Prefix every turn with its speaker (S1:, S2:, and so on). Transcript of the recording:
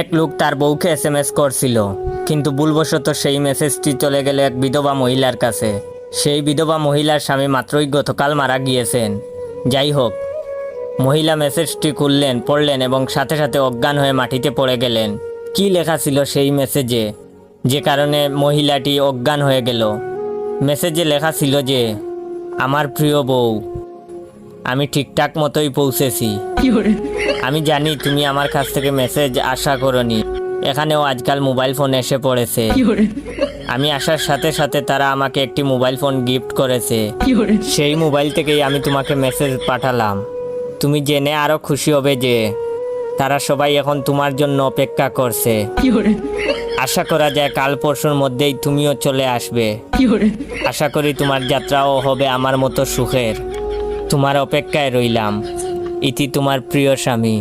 S1: এক লোক তার বউকে এসএমএস করছিল, কিন্তু ভুলবশত সেই মেসেজটি চলে গেল এক বিধবা মহিলার কাছে। সেই বিধবা মহিলার স্বামী মাত্রই গতকাল মারা গিয়েছেন। যাই হোক, মহিলা মেসেজটি খুললেন, পড়লেন এবং সাথে সাথে অজ্ঞান হয়ে মাটিতে পড়ে গেলেন। কি লেখা ছিল সেই মেসেজে, যে কারণে মহিলাটি অজ্ঞান হয়ে গেল? মেসেজে লেখা ছিল যে, আমার প্রিয় বউ, আমি ঠিকঠাক মতোই পৌঁছেছি। আমি জানি তুমি আমার কাছ থেকে মেসেজ আশা করনি। এখানেও আজকাল মোবাইল ফোন এসে পড়েছে। আমি আসার সাথে সাথে তারা আমাকে একটি মোবাইল ফোন গিফট করেছে। সেই মোবাইল থেকেই আমি তোমাকে মেসেজ পাঠালাম। তুমি জেনে আরো খুশি হবে যে তারা সবাই এখন তোমার জন্য অপেক্ষা করছে। আশা করা যায় কাল পরশুর মধ্যেই তুমিও চলে আসবে। আশা করি তোমার যাত্রাও হবে আমার মতো সুখের। তোমার অপেক্ষায় রইলাম। ইতি তোমার প্রিয় স্বামী।